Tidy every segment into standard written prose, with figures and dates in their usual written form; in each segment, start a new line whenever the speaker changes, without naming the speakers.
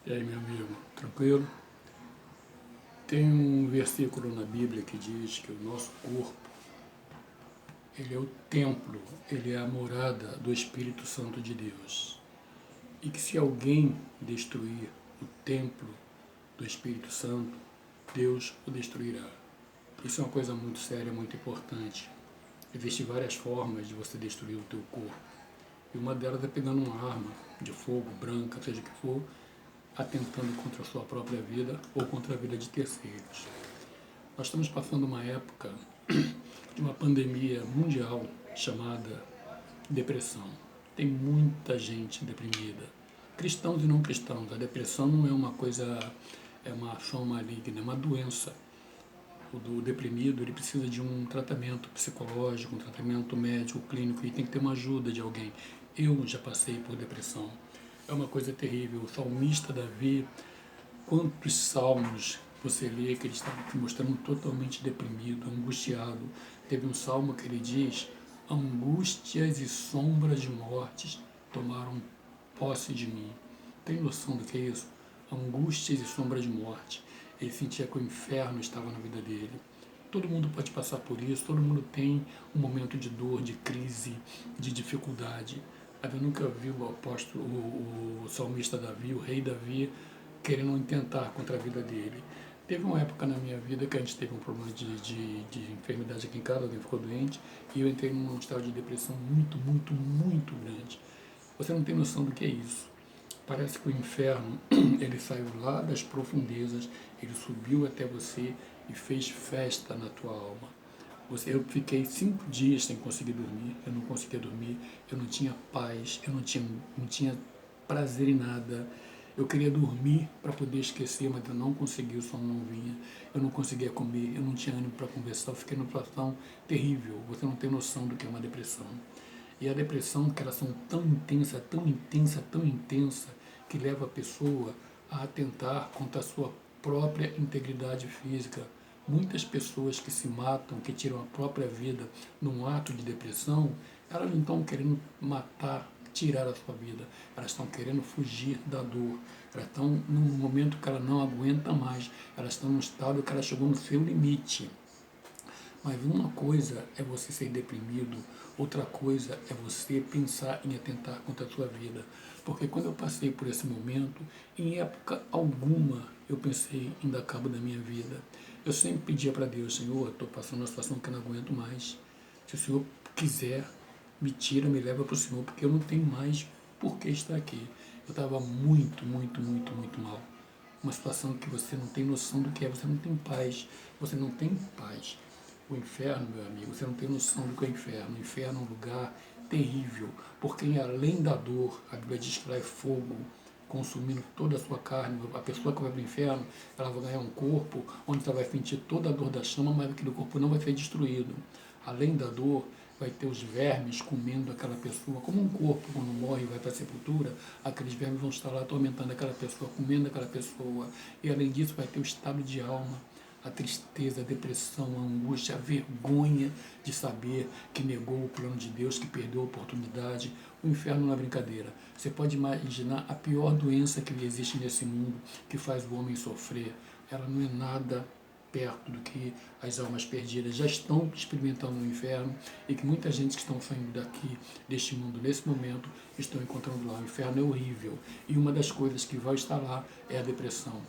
E aí, meu amigo, tranquilo? Tem um versículo na Bíblia que diz que o nosso corpo, ele é o templo, ele é a morada do Espírito Santo de Deus. E que se alguém destruir o templo do Espírito Santo, Deus o destruirá. Isso é uma coisa muito séria, muito importante. Existem várias formas de você destruir o teu corpo. E uma delas é pegando uma arma de fogo, branca, seja o que for, atentando contra a sua própria vida ou contra a vida de terceiros. Nós estamos passando uma época de uma pandemia mundial chamada depressão. Tem muita gente deprimida, cristãos e não cristãos. A depressão não é uma coisa, é uma ação maligna, é uma doença. O do deprimido, ele precisa de um tratamento psicológico, um tratamento médico, clínico, e tem que ter uma ajuda de alguém. Eu já passei por depressão. É uma coisa terrível. O salmista Davi, quantos salmos você lê que ele está mostrando totalmente deprimido, angustiado. Teve um salmo que ele diz: angústias e sombras de mortes tomaram posse de mim. Tem noção do que é isso? Angústias e sombras de morte. Ele sentia que o inferno estava na vida dele. Todo mundo pode passar por isso, todo mundo tem um momento de dor, de crise, de dificuldade. Mas eu nunca vi o apóstolo, o salmista Davi, o rei Davi, querendo tentar contra a vida dele. Teve uma época na minha vida que a gente teve um problema de enfermidade aqui em casa, alguém ficou doente, e eu entrei num estado de depressão muito, muito, muito grande. Você não tem noção do que é isso. Parece que o inferno, ele saiu lá das profundezas, ele subiu até você e fez festa na tua alma. Eu fiquei 5 dias sem conseguir dormir, eu não conseguia dormir, eu não tinha paz, eu não tinha prazer em nada. Eu queria dormir para poder esquecer, mas eu não conseguia, o sono não vinha, eu não conseguia comer, eu não tinha ânimo para conversar, eu fiquei numa situação terrível. Você não tem noção do que é uma depressão. E a depressão, que elas são tão intensa, tão intensa, tão intensa, que leva a pessoa a atentar contra a sua própria integridade física. Muitas pessoas que se matam, que tiram a própria vida num ato de depressão, elas não estão querendo matar, tirar a sua vida, elas estão querendo fugir da dor, elas estão num momento que ela não aguenta mais, elas estão num estado que ela chegou no seu limite. Mas uma coisa é você ser deprimido, outra coisa é você pensar em atentar contra a sua vida. Porque quando eu passei por esse momento, em época alguma eu pensei em dar cabo da minha vida. Eu sempre pedia para Deus: Senhor, estou passando uma situação que eu não aguento mais. Se o Senhor quiser, me tira, me leva para o Senhor, porque eu não tenho mais por que estar aqui. Eu estava muito, muito, muito, muito mal. Uma situação que você não tem noção do que é, você não tem paz, você não tem paz. O inferno, meu amigo, você não tem noção do que é o inferno. O inferno é um lugar terrível, porque além da dor, a Bíblia diz que lá é fogo, consumindo toda a sua carne. A pessoa que vai para o inferno, ela vai ganhar um corpo onde ela vai sentir toda a dor da chama, mas aquele corpo não vai ser destruído. Além da dor, vai ter os vermes comendo aquela pessoa, como um corpo quando morre e vai para a sepultura, aqueles vermes vão estar lá atormentando aquela pessoa, comendo aquela pessoa, e além disso vai ter o estado de alma, a tristeza, a depressão, a angústia, a vergonha de saber que negou o plano de Deus, que perdeu a oportunidade. O inferno não é brincadeira. Você pode imaginar a pior doença que existe nesse mundo, que faz o homem sofrer. Ela não é nada perto do que as almas perdidas já estão experimentando no inferno, e que muita gente que estão saindo daqui, deste mundo, nesse momento, estão encontrando lá. O inferno é horrível. E uma das coisas que vai estar lá é a depressão.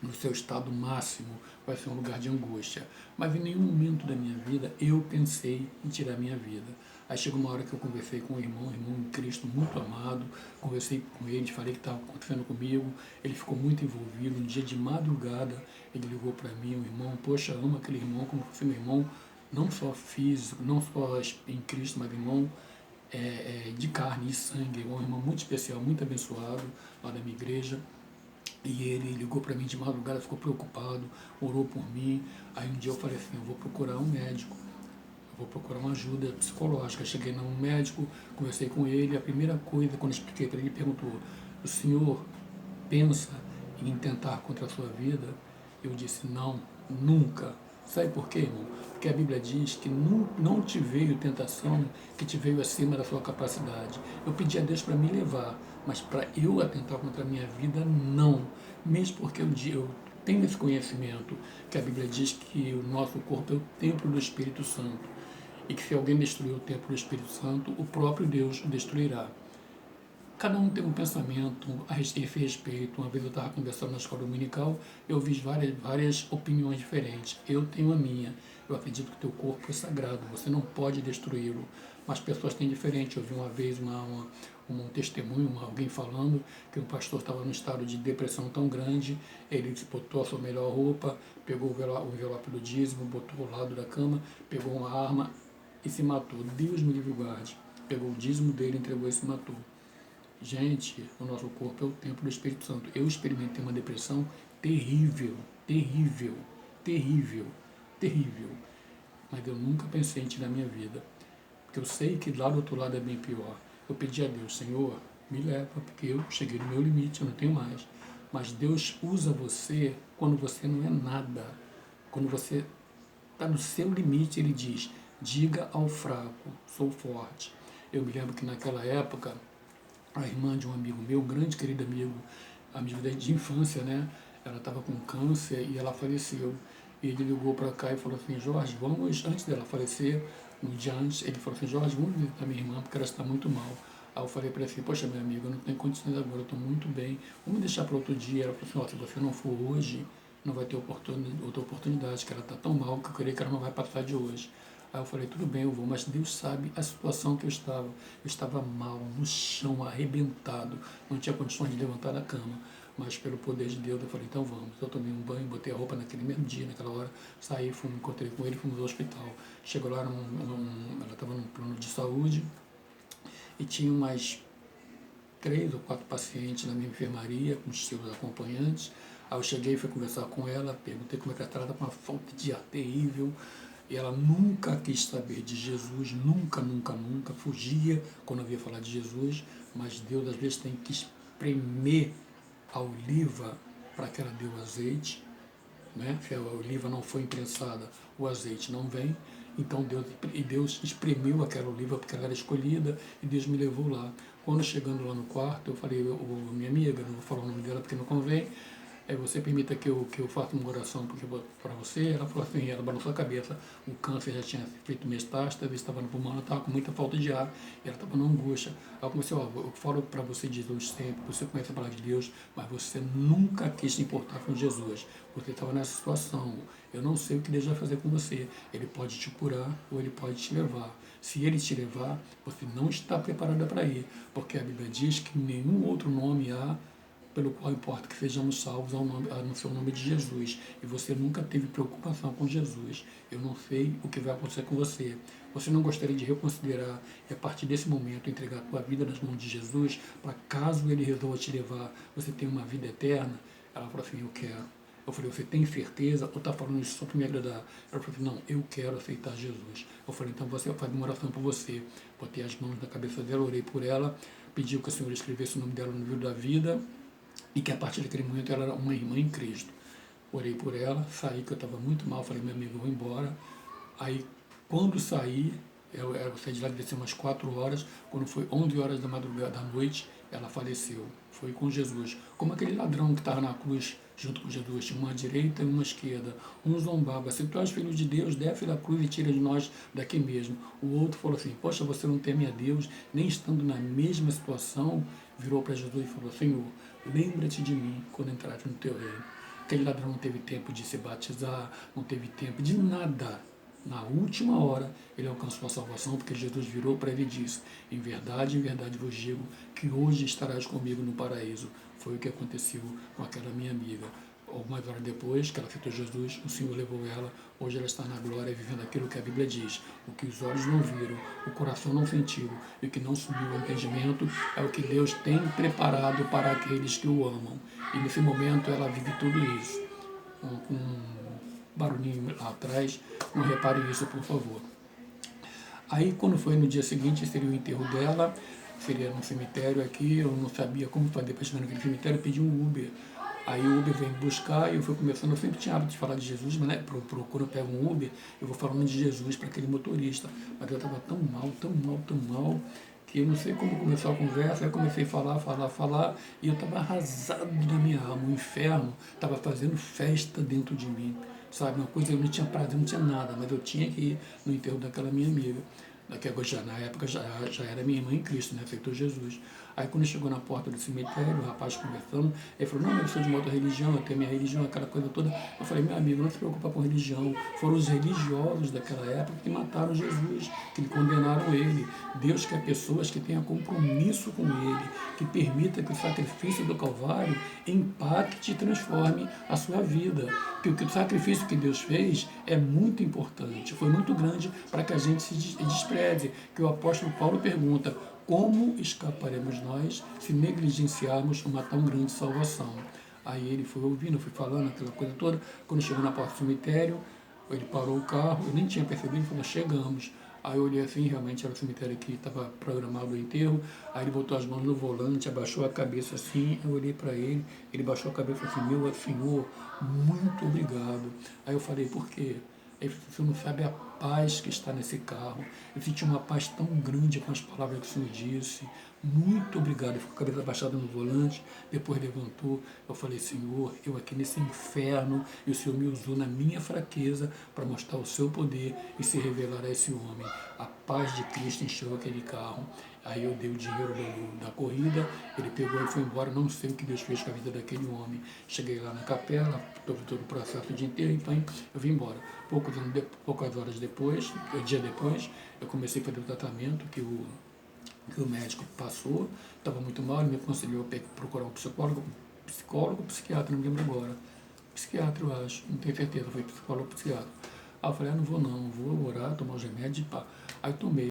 No seu estado máximo, vai ser um lugar de angústia. Mas em nenhum momento da minha vida eu pensei em tirar minha vida. Aí chegou uma hora que eu conversei com um irmão em Cristo muito amado, conversei com ele, falei o que estava acontecendo comigo, ele ficou muito envolvido. Um dia de madrugada, ele ligou para mim, um irmão, poxa, amo aquele irmão como se fosse meu irmão, não só físico, não só em Cristo, mas irmão de carne e sangue, um irmão muito especial, muito abençoado, lá da minha igreja. E ele ligou para mim de madrugada, ficou preocupado, orou por mim. Aí um dia eu falei assim: eu vou procurar um médico, eu vou procurar uma ajuda psicológica. Cheguei num médico, conversei com ele. A primeira coisa, quando eu expliquei para ele, ele perguntou: o senhor pensa em tentar contra a sua vida? Eu disse: não, nunca. Sabe por quê, irmão? Porque a Bíblia diz que não te veio tentação que te veio acima da sua capacidade. Eu pedi a Deus para me levar, mas para eu atentar contra a minha vida, não. Mesmo porque eu tenho esse conhecimento, que a Bíblia diz que o nosso corpo é o templo do Espírito Santo, e que se alguém destruir o templo do Espírito Santo, o próprio Deus o destruirá. Cada um tem um pensamento a esse respeito. Uma vez eu estava conversando na escola dominical, eu vi várias opiniões diferentes. Eu tenho a minha. Eu acredito que o teu corpo é sagrado, você não pode destruí-lo. Mas pessoas têm diferente. Eu vi uma vez um testemunho, alguém falando que um pastor estava num estado de depressão tão grande, ele botou a sua melhor roupa, pegou o envelope do dízimo, botou ao lado da cama, pegou uma arma e se matou. Deus me livre e guarde. Pegou o dízimo dele, entregou e se matou. Gente, o nosso corpo é o templo do Espírito Santo. Eu experimentei uma depressão terrível, terrível, terrível, terrível. Mas eu nunca pensei em tirar minha vida. Porque eu sei que lá do outro lado é bem pior. Eu pedi a Deus, Senhor, me leva, porque eu cheguei no meu limite, eu não tenho mais. Mas Deus usa você quando você não é nada. Quando você está no seu limite, Ele diz, diga ao fraco, sou forte. Eu me lembro que naquela época, a irmã de um amigo meu, um grande querido amigo de infância, né? Ela estava com câncer e ela faleceu. E ele ligou para cá e falou assim, Jorge, vamos, antes dela falecer, no dia antes, ele falou assim, Jorge, vamos visitar minha irmã porque ela está muito mal. Aí eu falei para ele assim, poxa, minha amiga, eu não tenho condições agora, eu estou muito bem, vamos deixar para outro dia. Ela falou assim, se você não for hoje, não vai ter outra oportunidade, que ela está tão mal que eu creio que ela não vai passar de hoje. Aí eu falei, tudo bem, eu vou, mas Deus sabe a situação que eu estava. Eu estava mal, no chão, arrebentado, não tinha condições de levantar da cama. Mas pelo poder de Deus, eu falei, então vamos. Eu tomei um banho, botei a roupa naquele mesmo dia, naquela hora, saí, encontrei com ele, fomos ao hospital. Chegou lá, ela estava num plano de saúde e tinha umas 3 ou 4 pacientes na minha enfermaria, com os seus acompanhantes. Aí eu cheguei, fui conversar com ela, perguntei como é que ela estava com uma falta de ar terrível. E ela nunca quis saber de Jesus, nunca, nunca, nunca, fugia quando eu ia falar de Jesus, mas Deus às vezes tem que espremer a oliva para que ela dê o azeite, né? Se a oliva não foi imprensada, o azeite não vem. Então Deus espremeu aquela oliva porque ela era escolhida e Deus me levou lá. Quando chegando lá no quarto, eu falei, minha amiga, não vou falar o nome dela porque não convém, você permita que eu faça uma oração para você? Ela falou assim, ela balançou a cabeça, o câncer já tinha feito metástase, estava no pulmão, ela estava com muita falta de ar, e ela estava na angústia. Aí eu comecei, eu falo para você de Jesus sempre, você conhece a palavra de Deus, mas você nunca quis se importar com Jesus. Você estava nessa situação, eu não sei o que Deus vai fazer com você. Ele pode te curar ou ele pode te levar. Se ele te levar, você não está preparada para ir, porque a Bíblia diz que nenhum outro nome há pelo qual importa que sejamos salvos no seu nome de Jesus. E você nunca teve preocupação com Jesus. Eu não sei o que vai acontecer com você. Você não gostaria de reconsiderar e a partir desse momento entregar a tua vida nas mãos de Jesus, para caso Ele resolva te levar, você ter uma vida eterna? Ela falou assim, eu quero. Eu falei, você tem certeza ou está falando isso só para me agradar? Ela falou assim, não, eu quero aceitar Jesus. Eu falei, então você faz uma oração por você. Botei as mãos na cabeça dela, orei por ela, pediu que o Senhor escrevesse o nome dela no livro da vida, e que a partir daquele momento ela era uma irmã em Cristo. Orei por ela, saí que eu estava muito mal, falei, meu amigo, eu vou embora. Aí, quando saí, eu saí de lá, descer umas 4 horas, quando foi 11 horas da madrugada da noite, ela faleceu. Foi com Jesus. Como aquele ladrão que estava na cruz junto com Jesus, tinha uma direita e uma esquerda. Um zombava, se tu és filho de Deus, desce da cruz e tira de nós daqui mesmo. O outro falou assim, poxa, você não teme a Deus, nem estando na mesma situação, virou para Jesus e falou, Senhor, lembra-te de mim quando entrares no teu reino. Aquele ladrão não teve tempo de se batizar, não teve tempo de nada. Na última hora, ele alcançou a salvação, porque Jesus virou para ele e disse, em verdade vos digo, que hoje estarás comigo no paraíso. Foi o que aconteceu com aquela minha amiga. Algumas horas depois que ela aceitou Jesus, o Senhor levou ela, hoje ela está na glória, vivendo aquilo que a Bíblia diz. O que os olhos não viram, o coração não sentiu, e o que não subiu ao entendimento, é o que Deus tem preparado para aqueles que o amam. E nesse momento ela vive tudo isso. Com um barulhinho lá atrás, não repare isso, por favor. Aí, quando foi no dia seguinte, seria o enterro dela, seria no cemitério aqui, eu não sabia como fazer para chegar naquele cemitério, eu pedi um Uber. Aí o Uber veio me buscar e eu fui começando, eu sempre tinha hábito de falar de Jesus, mas né, quando eu pego um Uber, eu vou falando de Jesus para aquele motorista. Mas eu estava tão mal, tão mal, tão mal, que eu não sei como começou a conversa, aí eu comecei a falar, e eu estava arrasado na minha alma, o inferno estava fazendo festa dentro de mim, sabe, uma coisa, eu não tinha prazer, não tinha nada, mas eu tinha que ir no enterro daquela minha amiga, que já, na época já era minha irmã em Cristo, né, aceitou Jesus. Aí quando chegou na porta do cemitério, o rapaz conversando, ele falou, não, mas eu sou de uma outra religião, eu tenho minha religião, aquela coisa toda. Eu falei, meu amigo, não se preocupa com religião. Foram os religiosos daquela época que mataram Jesus, que condenaram ele. Deus quer pessoas que tenham compromisso com ele, que permita que o sacrifício do Calvário impacte e transforme a sua vida. Porque o sacrifício que Deus fez é muito importante, foi muito grande para que a gente se despreze. Que o apóstolo Paulo pergunta, como escaparemos nós se negligenciarmos uma tão grande salvação? Aí ele foi ouvindo, foi falando aquela coisa toda. Quando chegou na porta do cemitério, ele parou o carro, eu nem tinha percebido, ele falou, chegamos. Aí eu olhei assim, realmente era o cemitério que estava programado o enterro. Aí ele botou as mãos no volante, abaixou a cabeça assim, eu olhei para ele baixou a cabeça assim, meu Senhor, muito obrigado. Aí eu falei, por quê? Ele falou, você não sabe a paz que está nesse carro. Eu senti uma paz tão grande com as palavras que o Senhor disse. Muito obrigado. Ele ficou com a cabeça abaixada no volante, depois levantou. Eu falei, Senhor, eu aqui nesse inferno, e o Senhor me usou na minha fraqueza para mostrar o seu poder e se revelar a esse homem. A paz de Cristo encheu aquele carro. Aí eu dei o dinheiro da corrida, ele pegou e foi embora, não sei o que Deus fez com a vida daquele homem. Cheguei lá na capela, todo o processo de enterro, então eu vim embora. Poucas horas depois, dia depois, eu comecei a fazer o tratamento que o médico passou, estava muito mal, ele me aconselhou a procurar um psicólogo, psiquiatra, não me lembro agora. Psiquiatra, eu acho, não tenho certeza, foi psicólogo ou psiquiatra. Aí eu falei, não vou, vou orar, tomar os remédios e pá. Aí tomei.